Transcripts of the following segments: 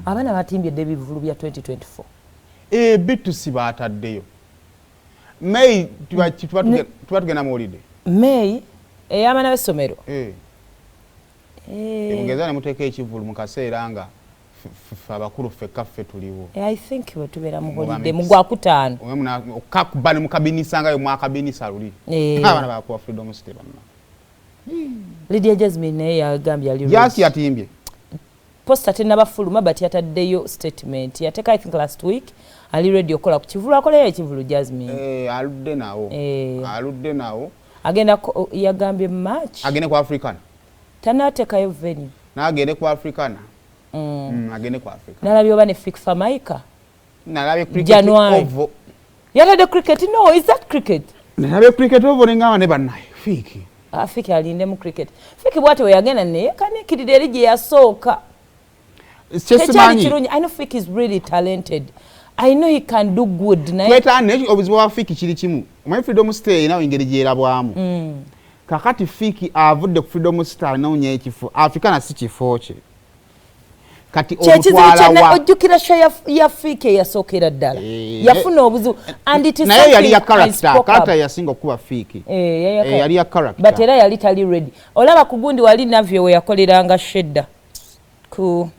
abaana batimbye ebivulu bya 2024 bitusi bataddeyo May tuba tugenda mu holiday May ey'abaana b'essomero mugeza ne muteeka ekivulu mu kaseera nga abakulu ffekka ffe tuliwo I think wetubeera mu holiday mu Gwakutaano okuba ne mukabinisa nga mwakabinisa luli abaana bakuwa freedom city banna Lydia Jasmine naye yagambye ali yatimbye posta tennabafuluma but yataddeyo statement yateeka I think last week ali ready okola ku kivulu akoleyo ekivulu Jasmine aludde nawo agenda yagambye March agende ku African tanateekayo venue n'agende ku African agende ku Africa nalabye oba ne Fikfa Maika nalabye cricket January ovo yalade cricket no is that cricket nalabye cricket ovo nengawa ne bannaye Fiki Fiki alinde mu cricket Fiki bwate we yagenda naye kanikirire eri gye yasooka I know Fiki is really talented I know he can do good naye kwetane obuzibu bwa Fiki kiri kimu omwe freedom stay nawo ingeri gyerabwamu kakati Fiki avudde ku freedom star nawunye ekifo Africana si kifo kye kati omutwala wa ojjukira sho ya Fiki yasookera ddala yafuna obuzibu and it is naye yali ya character yasinga okuba Fiki yali ya character but era yali tali ready olaba ku gundi wali navyo we yakoleranga shedda ku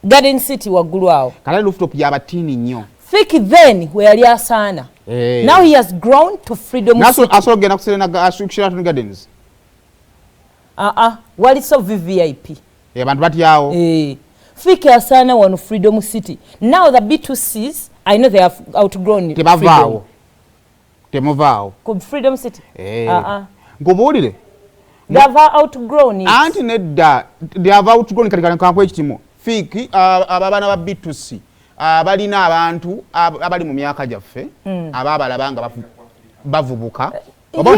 Garden City waggulu awo kale rooftop y'abatini nnyo Fiki then we yali asaana now he has grown to freedom city aso gena kuserena Sheraton Gardens wali so VVIP bantu batyawo Fiki asaana wano freedom city now the B2Cs I know they have outgrown tebavaawo temuvaawo ku freedom city ngobuulire they have outgrown it anti nedda they have outgrown kati kanko ekitimo Fiki abaana ba B2C balina abantu abali mu myaka gyaffe ababalabanga bavubuka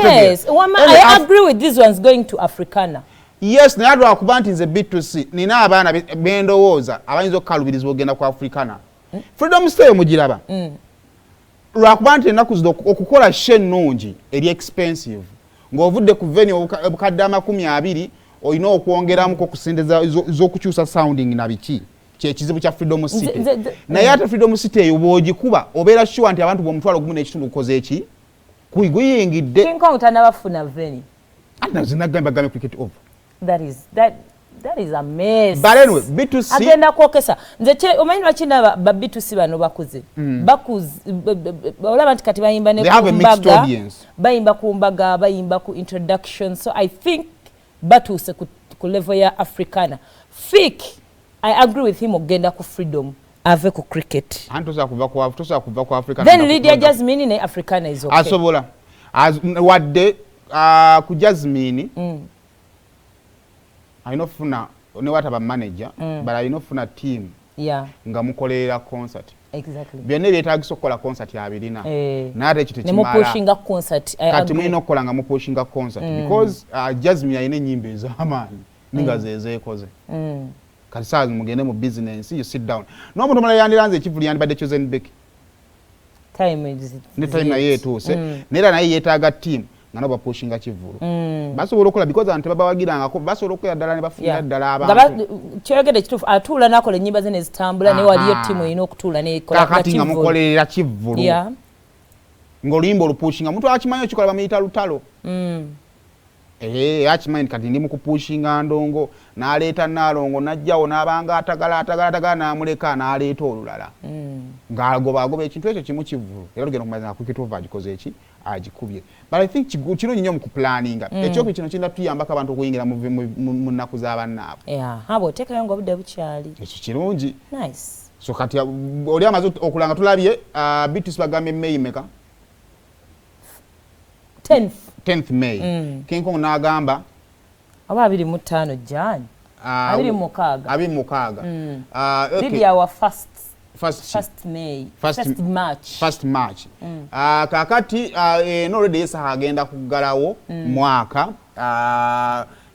yes I agree with these ones going to Africana yes naye lwakuba nti nze B2C nina abaana bendowooza abayinza okukalubiriza ogenda ku Africana freedom stay mugiraba lwakuba nti ennaku zino okukola she ennungi eri expensive ng'ovudde ku venue obukadde 20 olina okwongeramuko okusendeza z'okukyusa sounding na biki kyekizibu kya freedom city naye ate freedom city eyo bw'ogikuba obeera sure nti abantu b'omutwalo gumu n'ekitundu kukoze eki kuyingidde King tanabafuna venue ate zinagamba game cricket over that is a mess but anyway B2C agenda kwokesa nze omanyi lwakina ba B2C bano bakuze olaba nti kati bayimba ne kumbaga bayimba ku mbaga bayimba ku introduction so I think batuuse ku level ya Africana Fiki I agree with him ogenda ku freedom ave ku cricket antoza kuva ku Africana then Lydia Jasmine ne Africana is okay asobola wadde ku Jasmine ayina ofuna ne wataba manager but ayina ofuna team nga mukolerera concert exactly byonna ebyetaagisa okukola concert abirina naate ekyo tekimala mupushinga concert kati mulina okukola nga mupushinga concert because Jasmine ayina ennyimba ez'amaanyi ninga zezeekoze kati saa mugende mu business you sit down n'omuntu omulala yandiranze ekivulu yandibadde chosen back time naye etuuse neera naye yeetaaga team nga nabo bapushinga kivulu basobola okukola because abantu babawagirangako basobola okukola ddala ne bafunira ddala abantu kyogedde kituufu atuula n'akola ennyimba ze ne zitambula naye waliyo ttiimu erina okutuula nekola kakati nga mukolerera kivulu ng'oluyimba olupushinga omuntu akimanyi okikola bamuyita lutalo akimanyi kati ndi mukupushinga ndongo n'aleeta Naalongo n'ajjawo n'abanga atagala n'amuleka n'aleeta olulala ng'agoba ekintu ekyo kimu kivulu era lugenda kumaliza nga cricket over agikoze eki agikubye but I think kirungi nnyo mu kupulaninga ekyoka kino kirina tuyambako abantu okuyingira mu nnaku z'abannaabwe abo oteekayo nga obudde bukyali ekyo kirungi nice so kati oli amaze okulanga tulabye B2C bagambye May meka 10th May King Kong n'agamba aba 25 Jan 26 Lydia wa first March kakati already yesa agenda kugalawo mwaka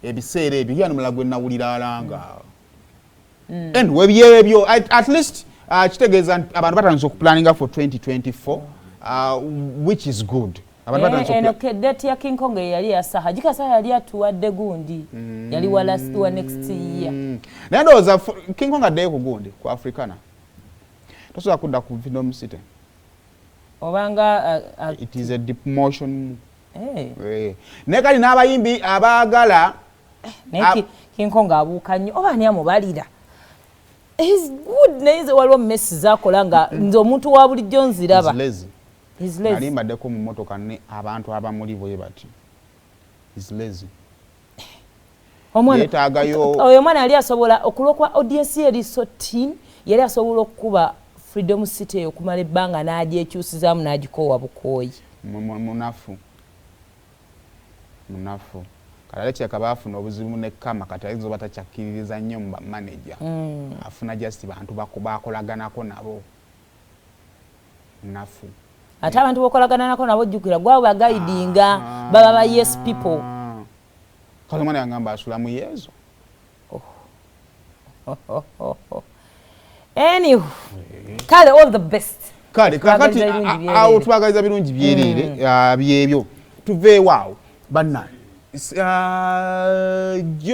ebiseera ebyo yana mulagwe nawulira alanga and webyebyo at least kitegeeza abantu batandise okuplanninga for 2024 which is good eno kedeti ya King Kong yali yasaha jikasaha yali atuwadde gundi yali wa next year naye ndowooza King Kong addeyo ku gundi ku Africana tosobola kudda ku Freedom City obanga it is a deep motion naye kali n'abayimbi abaagala King Kong abuuka nnyo oba ani amubalira he's good naye waliwo messi zakola nga nze omuntu wa bulijjo nziraba nali mbaddeko mu mmotoka ne abantu abamuli bwe bati is lazy oyo omwana yali asobola okulokwa audience yali so teen yali asobola okuba Freedom City okumala ebbanga n'agyekyusizaamu n'agikoowa bukooyi munafu kalale kyeka baafuna obuzibu ne kama kati ayinza oba takyakkiririza nnyo mu bamanager afuna just bantu bakolaganako nabo munafu ate abantu bokolagana nako nabo jjukira gwawe bagayidinga baba ba yes people kale mwana yangamba asula mu yezo anyway kale all the best kale kakati awo tubagaliza birungi byerere byebyo tuveewaawo banna